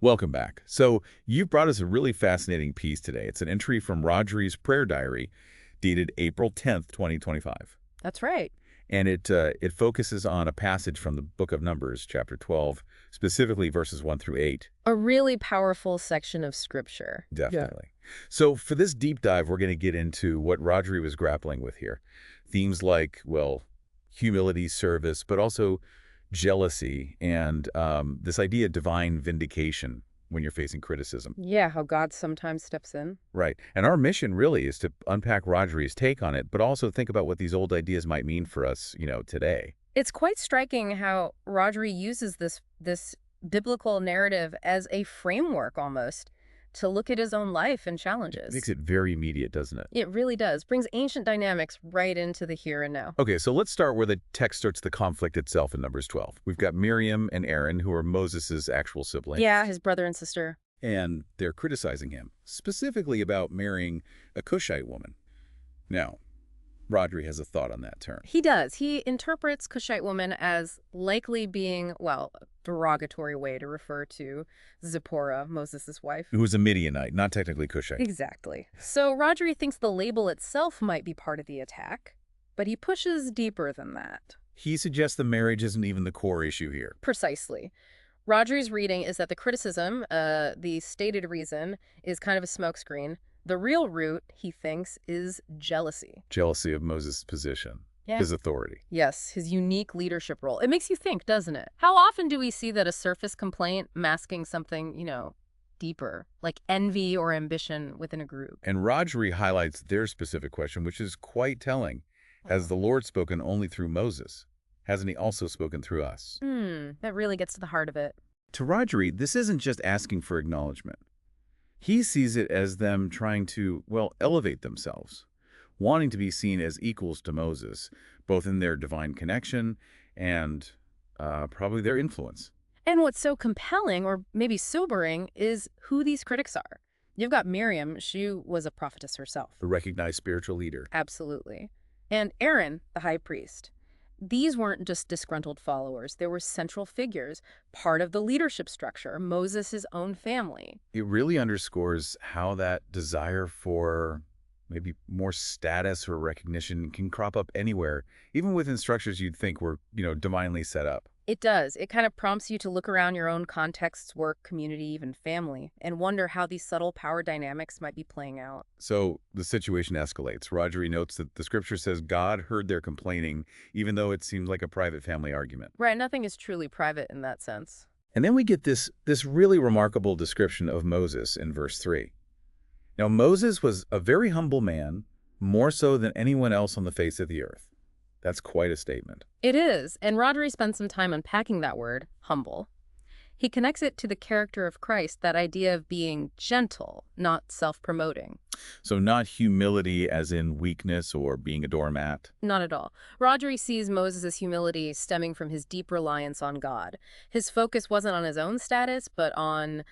Welcome back. So you've brought us a really fascinating piece today. It's an entry from Rodri's prayer diary dated April 10th, 2025. That's right. And it focuses on a passage from the book of Numbers, chapter 12, specifically verses 1 through 8. A really powerful section of scripture. Definitely. So for this deep dive, we're going to get into what Rodri was grappling with here. Themes like, well, humility, service, but also jealousy and this idea of divine vindication when you're facing criticism. Yeah, how God sometimes steps in. Right. And our mission really is to unpack Rodri's take on it, but also think about what these old ideas might mean for us, today. It's quite striking how Rodri uses this biblical narrative as a framework almost to look at his own life and challenges. It makes it very immediate, doesn't it? It really does. Brings ancient dynamics right into the here and now. Okay, so let's start where the text starts the conflict itself in Numbers 12. We've got Miriam and Aaron, who are Moses' actual siblings. Yeah, his brother and sister. And they're criticizing him, specifically about marrying a Cushite woman. Now, Rodri has a thought on that term. He does. He interprets Cushite woman as likely being, well, a derogatory way to refer to Zipporah, Moses' wife. Who was a Midianite, not technically Cushite. Exactly. So Rodri thinks the label itself might be part of the attack, but he pushes deeper than that. He suggests the marriage isn't even the core issue here. Precisely. Rodri's reading is that the criticism, the stated reason, is kind of a smokescreen. The real root, he thinks, is jealousy. Jealousy of Moses' position, his authority. Yes, his unique leadership role. It makes you think, doesn't it? How often do we see that a surface complaint masking something, deeper, like envy or ambition within a group? And Rodri highlights their specific question, which is quite telling. Has the Lord spoken only through Moses? Hasn't he also spoken through us? That really gets to the heart of it. To Rodri, this isn't just asking for acknowledgement. He sees it as them trying to, well, elevate themselves, wanting to be seen as equals to Moses, both in their divine connection and probably their influence. And what's so compelling, or maybe sobering, is who these critics are. You've got Miriam. She was a prophetess herself. A recognized spiritual leader. Absolutely. And Aaron, the high priest. These weren't just disgruntled followers. They were central figures, part of the leadership structure, Moses' own family. It really underscores how that desire for maybe more status or recognition can crop up anywhere, even within structures you'd think were, divinely set up. It does. It kind of prompts you to look around your own contexts, work, community, even family, and wonder how these subtle power dynamics might be playing out. So the situation escalates. Rodri notes that the scripture says God heard their complaining, even though it seems like a private family argument. Right, nothing is truly private in that sense. And then we get this really remarkable description of Moses in verse 3. Now, Moses was a very humble man, more so than anyone else on the face of the earth. That's quite a statement. It is, and Rodri spends some time unpacking that word, humble. He connects it to the character of Christ, that idea of being gentle, not self-promoting. So not humility as in weakness or being a doormat? Not at all. Rodri sees Moses' humility stemming from his deep reliance on God. His focus wasn't on his own status, but on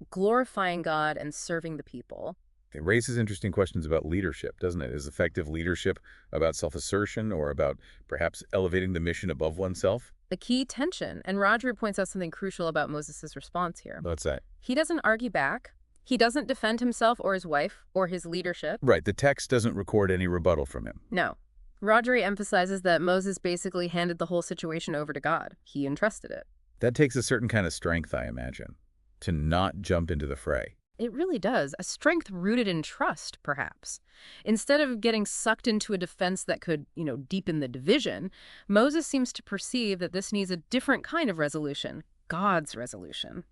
glorifying God and serving the people. It raises interesting questions about leadership, doesn't it? Is effective leadership about self-assertion or about perhaps elevating the mission above oneself? The key tension, and Rodri points out something crucial about Moses' response here. What's that? He doesn't argue back. He doesn't defend himself or his wife or his leadership. Right, the text doesn't record any rebuttal from him. No. Rodri emphasizes that Moses basically handed the whole situation over to God. He entrusted it. That takes a certain kind of strength, I imagine, to not jump into the fray. It really does. A strength rooted in trust, perhaps. Instead of getting sucked into a defense that could, deepen the division, Moses seems to perceive that this needs a different kind of resolution, God's resolution.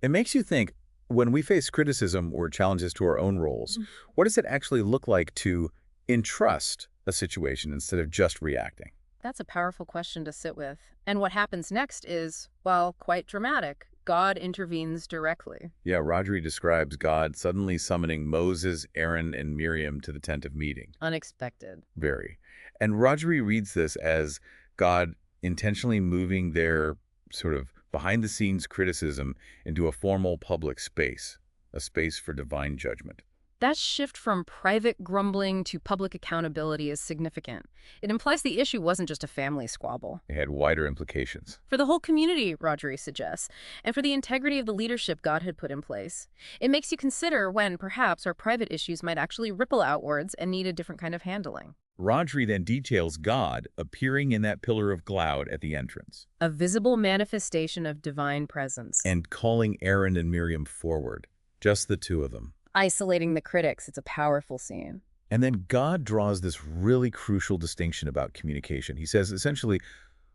It makes you think, when we face criticism or challenges to our own roles, what does it actually look like to entrust a situation instead of just reacting? That's a powerful question to sit with. And what happens next is, well, quite dramatic. God intervenes directly. Yeah, Rodri describes God suddenly summoning Moses, Aaron, and Miriam to the tent of meeting. Unexpected. Very. And Rodri reads this as God intentionally moving their sort of behind-the-scenes criticism into a formal public space, a space for divine judgment. That shift from private grumbling to public accountability is significant. It implies the issue wasn't just a family squabble. It had wider implications. For the whole community, Rodri suggests, and for the integrity of the leadership God had put in place. It makes you consider when, perhaps, our private issues might actually ripple outwards and need a different kind of handling. Rodri then details God appearing in that pillar of cloud at the entrance. A visible manifestation of divine presence. And calling Aaron and Miriam forward, just the two of them. Isolating the critics. It's a powerful scene. And then God draws this really crucial distinction about communication. He says, essentially,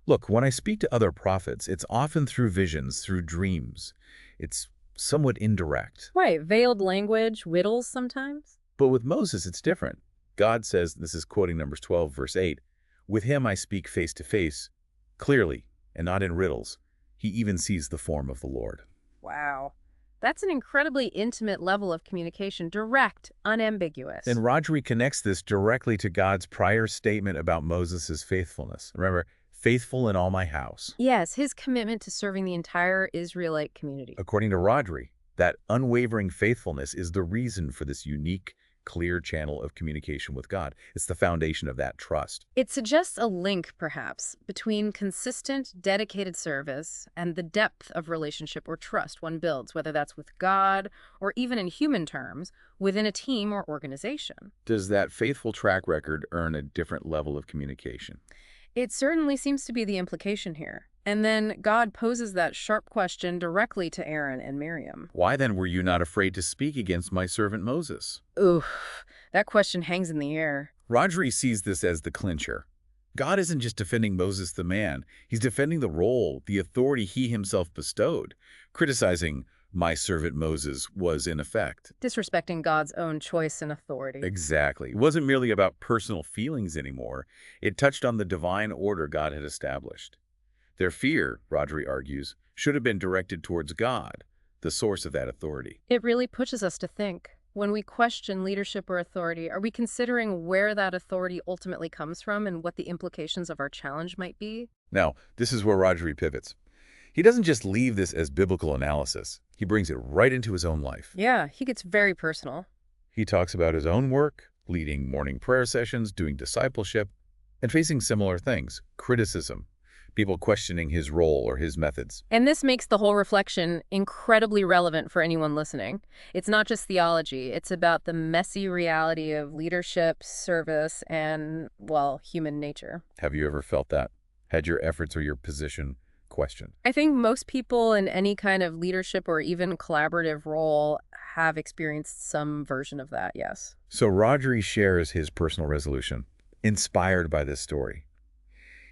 look, when I speak to other prophets, it's often through visions, through dreams. It's somewhat indirect. Right, veiled language, riddles sometimes. But with Moses, it's different. God says, this is quoting Numbers 12, verse 8, with him I speak face to face, clearly, and not in riddles. He even sees the form of the Lord. Wow. That's an incredibly intimate level of communication, direct, unambiguous. And Rodri connects this directly to God's prior statement about Moses' faithfulness. Remember, faithful in all my house. Yes, his commitment to serving the entire Israelite community. According to Rodri, that unwavering faithfulness is the reason for this unique, clear channel of communication with God. It's the foundation of that trust. It suggests a link, perhaps, between consistent, dedicated service and the depth of relationship or trust one builds, whether that's with God or even in human terms, within a team or organization. Does that faithful track record earn a different level of communication? It certainly seems to be the implication here. And then God poses that sharp question directly to Aaron and Miriam. Why then were you not afraid to speak against my servant Moses? Oof, that question hangs in the air. Rodri sees this as the clincher. God isn't just defending Moses the man. He's defending the role, the authority he himself bestowed. Criticizing my servant Moses was, in effect, Disrespecting God's own choice and authority. exactly. It wasn't merely about personal feelings anymore. It touched on the divine order God had established. Their fear, Rodri argues, should have been directed towards God, the source of that authority. It really pushes us to think. When we question leadership or authority, are we considering where that authority ultimately comes from and what the implications of our challenge might be? Now, this is where Rodri pivots. He doesn't just leave this as biblical analysis. He brings it right into his own life. Yeah, he gets very personal. He talks about his own work, leading morning prayer sessions, doing discipleship, and facing similar things, criticism, people questioning his role or his methods. And this makes the whole reflection incredibly relevant for anyone listening. It's not just theology. It's about the messy reality of leadership, service, and, well, human nature. Have you ever felt that? Had your efforts or your position questioned? I think most people in any kind of leadership or even collaborative role have experienced some version of that, yes. So Rodri shares his personal resolution, inspired by this story.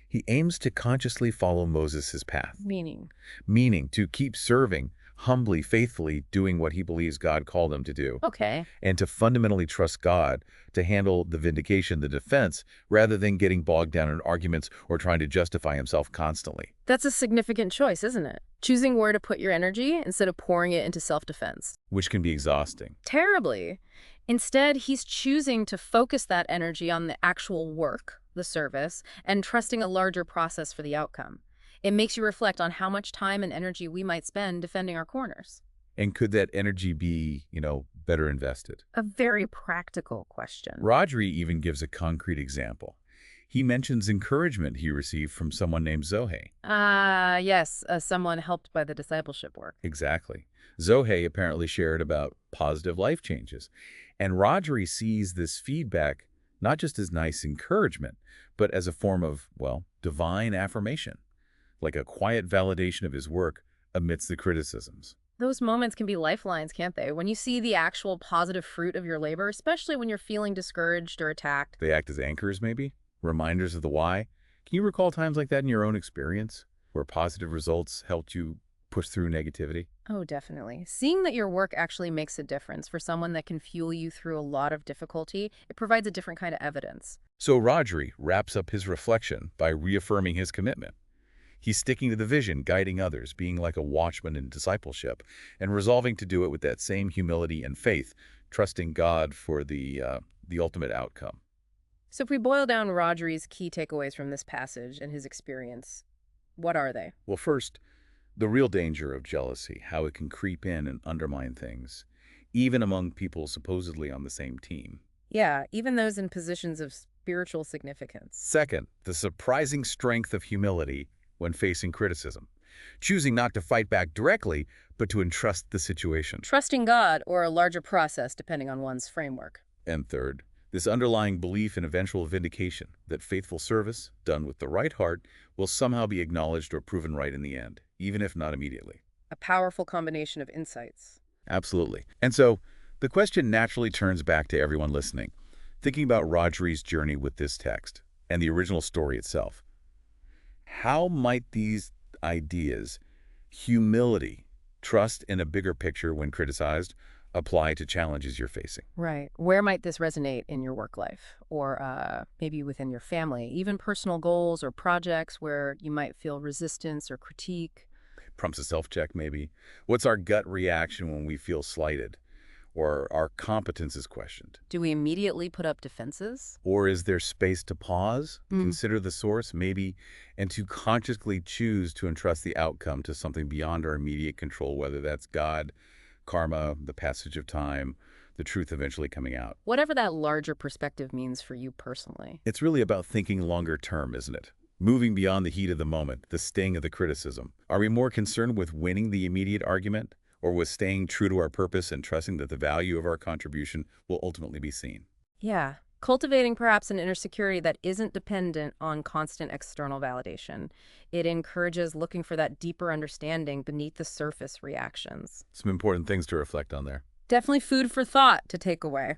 He aims to consciously follow Moses' path, meaning to keep serving, humbly, faithfully doing what he believes God called him to do, Okay. and to fundamentally trust God to handle the vindication, the defense, rather than getting bogged down in arguments or trying to justify himself constantly. That's a significant choice, isn't it? Choosing where to put your energy instead of pouring it into self-defense. Which can be exhausting. Terribly. Instead, he's choosing to focus that energy on the actual work, the service, and trusting a larger process for the outcome. It makes you reflect on how much time and energy we might spend defending our corners. And could that energy be, better invested? A very practical question. Rodri even gives a concrete example. He mentions encouragement he received from someone named Zohe. Yes, someone helped by the discipleship work. Exactly. Zohe apparently shared about positive life changes. And Rodri sees this feedback not just as nice encouragement, but as a form of, divine affirmation, like a quiet validation of his work amidst the criticisms. Those moments can be lifelines, can't they? When you see the actual positive fruit of your labor, especially when you're feeling discouraged or attacked. They act as anchors, maybe? Reminders of the why? Can you recall times like that in your own experience, where positive results helped you push through negativity? Oh, definitely. Seeing that your work actually makes a difference for someone that can fuel you through a lot of difficulty, it provides a different kind of evidence. So Rodri wraps up his reflection by reaffirming his commitment. He's sticking to the vision, guiding others, being like a watchman in discipleship, and resolving to do it with that same humility and faith, trusting God for the ultimate outcome. So if we boil down Rodri's key takeaways from this passage and his experience, what are they? Well, first, the real danger of jealousy, how it can creep in and undermine things. even among people supposedly on the same team. Yeah, even those in positions of spiritual significance. Second, the surprising strength of humility when facing criticism, choosing not to fight back directly, but to entrust the situation. Trusting God or a larger process, depending on one's framework. And third, this underlying belief in eventual vindication, that faithful service, done with the right heart, will somehow be acknowledged or proven right in the end, even if not immediately. A powerful combination of insights. Absolutely. And so, the question naturally turns back to everyone listening, thinking about Rodri's journey with this text and the original story itself. How might these ideas, humility, trust in a bigger picture when criticized, apply to challenges you're facing? Right. Where might this resonate in your work life? Or maybe within your family, even personal goals or projects where you might feel resistance or critique? Prompts a self-check, maybe. What's our gut reaction when we feel slighted or our competence is questioned? Do we immediately put up defenses? Or is there space to pause, consider the source, maybe, and to consciously choose to entrust the outcome to something beyond our immediate control, whether that's God, karma, the passage of time, the truth eventually coming out? Whatever that larger perspective means for you personally. It's really about thinking longer term, isn't it? Moving beyond the heat of the moment, the sting of the criticism. Are we more concerned with winning the immediate argument, or with staying true to our purpose and trusting that the value of our contribution will ultimately be seen? Yeah. Cultivating perhaps an inner security that isn't dependent on constant external validation. It encourages looking for that deeper understanding beneath the surface reactions. Some important things to reflect on there. Definitely food for thought to take away.